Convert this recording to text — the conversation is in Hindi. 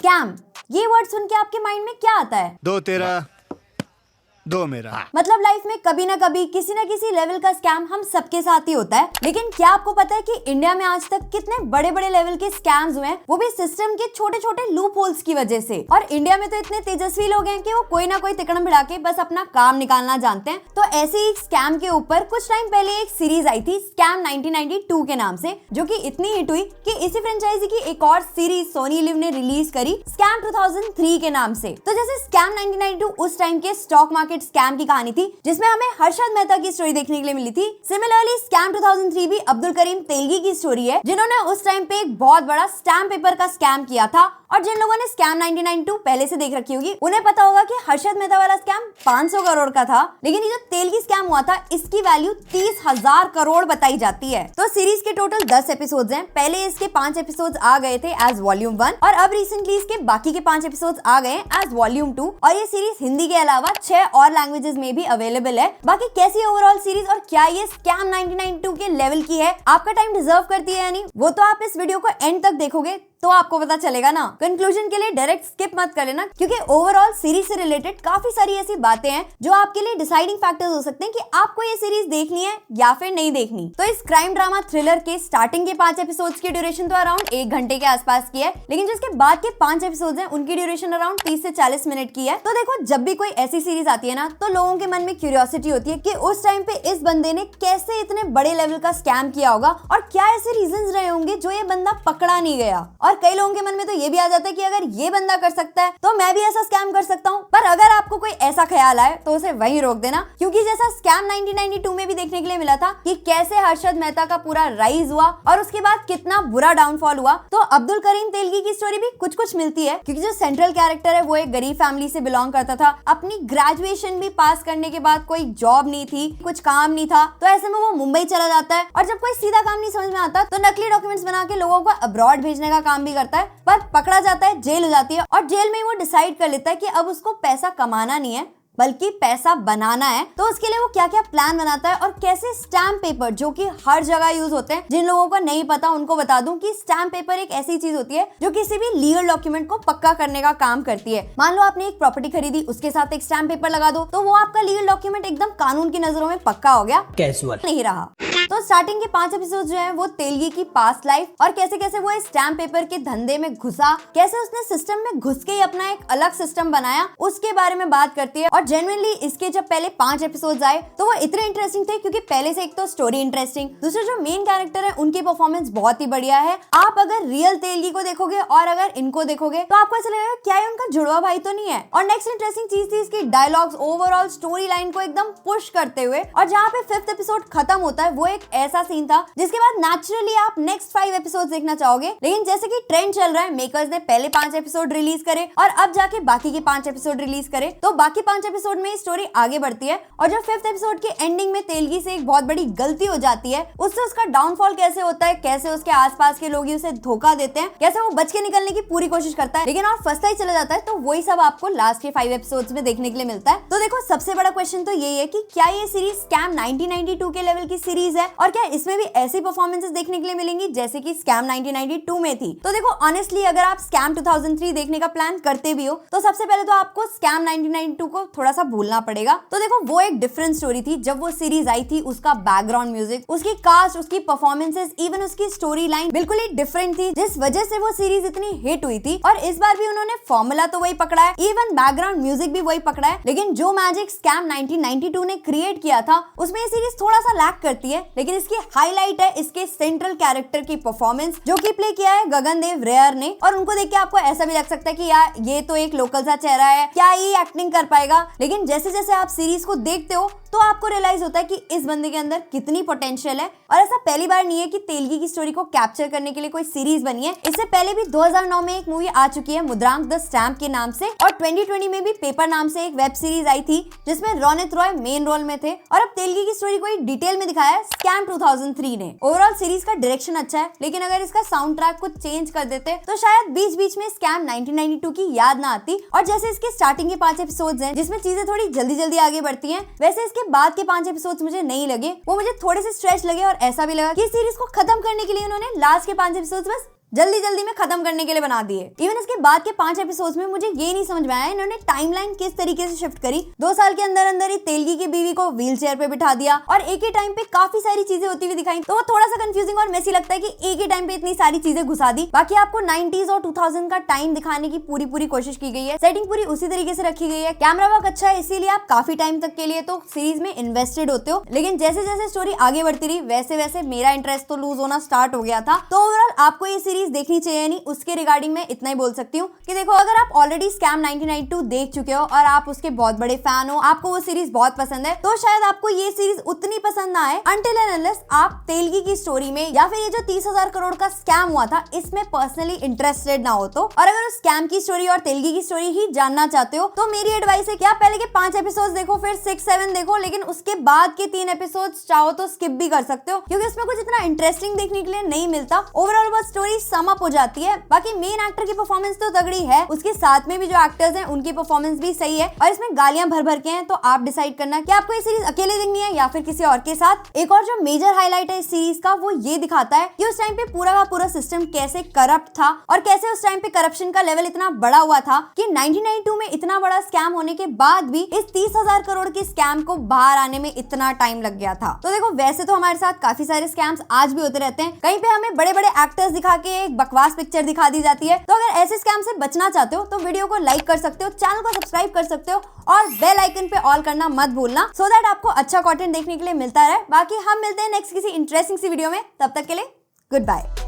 स्कैम, ये वर्ड सुन के आपके माइंड में क्या आता है? दो तेरा दो मेरा। मतलब लाइफ में कभी ना कभी किसी ना किसी लेवल का स्कैम हम सबके साथ ही होता है। लेकिन क्या आपको पता है कि इंडिया में आज तक कितने बड़े बड़े लेवल के स्कैम्स हुए हैं, वो भी सिस्टम के छोटे छोटे लूप होल्स की वजह से। और इंडिया में तो इतने तेजस्वी लोग हैं कि वो कोई ना कोई तिकड़म भिड़ा के बस अपना काम निकालना जानते हैं। तो ऐसे ही स्कैम के ऊपर कुछ टाइम पहले एक सीरीज आई थी स्कैम 1992 के नाम से, जो कि इतनी हिट हुई कि इसी फ्रेंचाइजी की एक और सीरीज सोनी लिव ने रिलीज करी स्कैम 2003 के नाम से। तो जैसे स्कैम 1992 उस टाइम के स्टॉक मार्केट स्कैम की कहानी थी, जिसमें हमें हर्षद मेहता की स्टोरी देखने के लिए मिली थी। सिमिलरली स्कैम 2003 भी अब्दुल करीम तेलगी की स्टोरी है, जिन्होंने उस टाइम पे एक बहुत बड़ा स्टैम्प पेपर का स्कैम किया था। और जिन लोगों ने स्कैम 1992 पहले से देख रखी होगी, उन्हें पता होगा कि हर्षद मेहता वाला स्कैम 500 करोड़ का था, लेकिन ये जो तेलगी स्कैम हुआ था इसकी वैल्यू 30,000 करोड़ बताई जाती है। तो सीरीज के टोटल 10 एपिसोड्स हैं। पहले इसके 5 एपिसोड्स आ गए थे एज वॉल्यूम 1 और अब रिसेंटली इसके बाकी के 5 एपिसोड्स आ गए एज वॉल्यूम 2। और ये सीरीज हिंदी के अलावा 6 और लैंग्वेजेस में भी अवेलेबल है। बाकी कैसी ओवरऑल सीरीज और क्या ये स्कैम 1992 के लेवल की है, आपका टाइम डिजर्व करती है या नहीं, वो तो आप इस वीडियो को एंड तक देखोगे तो आपको पता चलेगा ना। कंक्लूजन के लिए डायरेक्ट स्किप मत कर लेना, क्योंकि ओवरऑल सीरीज से रिलेटेड काफी सारी ऐसी बातें हैं जो आपके लिए डिसाइडिंग फैक्टर्स हो सकते हैं कि आपको ये सीरीज देखनी है या फिर नहीं देखनी। तो इस क्राइम ड्रामा थ्रिलर के स्टार्टिंग के 5 एपिसोड्स की ड्यूरेशन तो अराउंड 1 घंटे के आसपास की है, लेकिन जिसके बाद के 5 एपिसोड्स हैं उनकी ड्यूरेशन अराउंड 30 से 40 मिनट की है। तो देखो, जब भी कोई ऐसी सीरीज आती है ना, तो लोगों के मन में क्यूरियोसिटी होती है कि उस टाइम पे इस बंदे ने कैसे इतने बड़े लेवल का स्कैम किया होगा और क्या ऐसे रीजंस रहे होंगे जो ये बंदा पकड़ा नहीं गया। और कई लोगों के मन में ये भी आ जाता है कि अगर ये बंदा कर सकता है तो मैं भी ऐसा स्कैम कर सकता हूँ। पर अगर आपको कोई ऐसा ख्याल आए तो उसे वहीं रोक देना, क्योंकि जैसा स्कैम 1992 में भी देखने के लिए मिला था कि कैसे हर्षद मेहता का पूरा राइज हुआ और उसके बाद कितना बुरा डाउनफॉल हुआ, तो अब्दुल करीम तेलगी की स्टोरी भी कुछ कुछ मिलती है। क्योंकि जो सेंट्रल कैरेक्टर है वो एक गरीब फैमिली से बिलोंग करता था, अपनी ग्रेजुएशन भी पास करने के बाद कोई जॉब नहीं थी, कुछ काम नहीं था, तो ऐसे में वो मुंबई चला जाता है और जब कोई सीधा काम नहीं समझ में आता तो नकली डॉक्यूमेंट्स बना के लोगों को अब्रॉड भेजने का काम भी करता है। पर पकड़ा जाता है, जेल हो जाती है और जेल में वो डिसाइड कर लेता है कि अब उसको पैसा कमाना नहीं है बल्कि पैसा बनाना है। तो उसके लिए वो क्या क्या प्लान बनाता है और कैसे स्टैम्प पेपर, जो कि हर जगह यूज होते हैं, जिन लोगों को नहीं पता उनको बता दूं कि स्टैम्प पेपर एक ऐसी चीज होती है जो किसी भी लीगल डॉक्यूमेंट को पक्का करने का काम करती है। मान लो आपने एक प्रॉपर्टी खरीदी, उसके साथ एक स्टैम्प पेपर लगा दो तो वो आपका लीगल डॉक्यूमेंट एकदम कानून की नजरों में पक्का हो गया, कैजुअल नहीं रहा। तो स्टार्टिंग के 5 एपिसोड जो है वो तेलगी की पास्ट लाइफ और कैसे कैसे वो इस स्टैम्प पेपर के धंधे में घुसा, कैसे उसने सिस्टम में घुस के ही अपना एक अलग सिस्टम बनाया, उसके बारे में बात करती है। और जेन्युइनली इसके जब पहले 5 एपिसोड्स आए तो वो इतने इंटरेस्टिंग थे, क्योंकि पहले से एक तो स्टोरी इंटरेस्टिंग, दूसरे जो मेन कैरेक्टर है उनकी परफॉर्मेंस बहुत ही बढ़िया है। आप अगर रियल तेलगी को देखोगे और अगर इनको देखोगे तो आपको ऐसा लगेगा क्या ये उनका जुड़वा भाई तो नहीं है। और नेक्स्ट इंटरेस्टिंग चीज थी इसकी डायलॉग्स, ओवरऑल स्टोरी लाइन को एकदम पुश करते हुए। और जहाँ पे 5th एपिसोड खत्म होता है वो एक ऐसा सीन था जिसके बाद नेचुरली आप नेक्स्ट 5 एपिसोड देखना चाहोगे, लेकिन जैसे कि ट्रेंड चल रहा है, मेकर्स ने पहले 5 एपिसोड रिलीज करे और अब जाके बाकी के 5 एपिसोड रिलीज करे, तो बाकी 5 एपिसोड में स्टोरी आगे बढ़ती है। और जब 5th एपिसोड के एंडिंग में तेलगी से एक बहुत बड़ी गलती हो जाती है, उससे उसका डाउनफॉल कैसे होता है, कैसे उसके आसपास के लोग उसे धोखा देते हैं, कैसे वो बच के निकलने की पूरी कोशिश करता है, लेकिन और फंसता ही चला जाता है, तो वही सब आपको लास्ट के 5 एपिसोड्स में देखने के लिए मिलता है। तो देखो, सबसे बड़ा क्वेश्चन तो यही है कि क्या ये सीरीज स्कैम 1992 के लेवल की सीरीज है और क्या इसमें भी ऐसी परफॉर्मेंसेस देखने के लिए मिलेंगी जैसे कि स्कैम 1992 में थी। तो देखो, ऑनेस्टली अगर आप स्कैम 2003 देखने का प्लान करते भी हो तो सबसे पहले तो आपको स्कैम 1992 को थोड़ा सा भूलना पड़ेगा। तो देखो, वो एक डिफरेंट स्टोरी थी जब वो सीरीज आई थी, उसका बैकग्राउंड म्यूजिक, उसकी कास्ट, उसकी परफॉर्मेंसेस, इवन उसकी स्टोरी लाइन बिल्कुल ही डिफरेंट थी, जिस वजह से वो सीरीज इतनी हिट हुई थी। और इस बार भी उन्होंने फॉर्मूला तो वही पकड़ा है, इवन बैकग्राउंड म्यूजिक भी वही पकड़ा है, लेकिन जो मैजिक स्कैम 1992 ने क्रिएट किया था उसमें ये सीरीज थोड़ा सा लैक करती है। लेकिन इसकी हाईलाइट है इसके सेंट्रल कैरेक्टर की परफॉर्मेंस, जो कि प्ले किया है गगनदेव रेयर ने। और उनको देख के आपको ऐसा भी लग सकता है कि यार ये तो एक लोकल सा चेहरा है, क्या ये एक्टिंग कर पाएगा, लेकिन जैसे जैसे आप सीरीज को देखते हो तो आपको रियलाइज होता है कि इस बंदे के अंदर कितनी पोटेंशियल है। और ऐसा पहली बार नहीं है कि तेलगी की स्टोरी को कैप्चर करने के लिए कोई सीरीज बनी है, इससे पहले भी 2009 में एक मूवी आ चुकी है मुद्रांक द स्टैम्प के नाम से, और 2020 में भी पेपर नाम से एक वेब सीरीज आई थी जिसमें रोनित रॉय मेन रोल में थे। और अब तेलगी की स्टोरी को एक डिटेल में दिखाया है स्कैम 2003 ने। ओवरऑल सीरीज का डायरेक्शन अच्छा है, लेकिन अगर इसका साउंड ट्रैक कुछ चेंज कर देते तो शायद बीच बीच में स्कैम 1992 की याद ना आती। और जैसे इसके स्टार्टिंग के 5 एपिसोड्स हैं जिसमें चीजें थोड़ी जल्दी जल्दी आगे बढ़ती हैं, वैसे इसके बाद के 5 एपिसोड्स मुझे नहीं लगे, वो मुझे थोड़े से स्ट्रेच लगे और ऐसा भी लगा कि सीरीज को खत्म करने के लिए उन्होंने लास्ट के 5 एपिसोड्स बस जल्दी जल्दी में खत्म करने के लिए बना दिए। इवन इसके बाद के 5 एपिसोड्स में मुझे ये नहीं समझ में आया इन्होंने टाइमलाइन किस तरीके से शिफ्ट करी। 2 साल के अंदर अंदर ही तेलगी की बीवी को व्हील चेयर पे बिठा दिया और एक ही टाइम पे काफी सारी चीजें होती हुई दिखाई, तो वो थोड़ा सा कंफ्यूजिंग और मेसी लगता है कि एक ही टाइम पे इतनी सारी चीजें घुसा दी। बाकी आपको 90s और 2000 का टाइम दिखाने की पूरी कोशिश की गई है, सेटिंग पूरी उसी तरीके से रखी गई है, कैमरा वर्क अच्छा है, इसीलिए आप काफी टाइम तक के लिए तो सीरीज में इन्वेस्टेड होते हो। लेकिन जैसे जैसे स्टोरी आगे बढ़ती रही वैसे वैसे मेरा इंटरेस्ट तो लूज होना स्टार्ट हो गया था। तो ओवरऑल आपको ये सीरीज देखनी चाहिए नहीं, उसके रिगार्डिंग मैं इतना ही बोल सकती हूँ कि देखो, अगर आप ऑलरेडी स्कैम 1992 देख चुके हो और आप उसके बहुत बड़े फैन हो, आपको वो सीरीज बहुत पसंद है, तो शायद आपको ये सीरीज उतनी पसंद ना आए अनटिल एंड अनलेस आप तेलगी की स्टोरी में या फिर ये जो 30,000 करोड़ का स्कैम हुआ था इसमें पर्सनली इंटरेस्टेड ना हो तो। और अगर उस स्कैम की स्टोरी और तेलगी की स्टोरी ही जानना चाहते हो तो मेरी एडवाइस है कि आप पहले के 5 एपिसोड्स देखो, फिर 6-7 देखो, लेकिन उसके बाद के 3 एपिसोड्स चाहो तो स्किप भी कर सकते हो क्योंकि उसमें कुछ इतना इंटरेस्टिंग देखने के लिए नहीं मिलता। ओवरऑल बस स्टोरी सम अप हो जाती है। बाकी मेन एक्टर की परफॉर्मेंस तो तगड़ी है, उसके साथ में भी जो एक्टर्स हैं उनकी परफॉर्मेंस भी सही है और इसमें गालियां भर भर के हैं। तो आप डिसाइड करना कि आपको ये सीरीज अकेले देखनी है या फिर किसी और के साथ। एक और जो मेजर हाईलाइट है इस सीरीज का वो ये दिखाता है कि उस टाइम पे पूरा का पूरा सिस्टम कैसे करप्ट था और कैसे उस टाइम पे करप्शन का लेवल इतना बड़ा हुआ था कि 1992 में इतना बड़ा स्कैम होने के बाद भी इस 30,000 करोड़ के स्कैम को बाहर आने में इतना टाइम लग गया था। तो देखो, वैसे तो हमारे साथ काफी सारे स्कैम्स आज भी होते रहते हैं, कहीं पे हमें बड़े बड़े एक्टर्स दिखा के एक बकवास पिक्चर दिखा दी जाती है। तो अगर ऐसे स्कैम से बचना चाहते हो तो वीडियो को लाइक कर सकते हो, चैनल को सब्सक्राइब कर सकते हो और बेल आइकन पे ऑल करना मत भूलना, सो दैट आपको अच्छा कंटेंट देखने के लिए मिलता रहे। बाकी हम मिलते हैं नेक्स्ट किसी इंटरेस्टिंग सी वीडियो में, तब तक के लिए गुड बाय।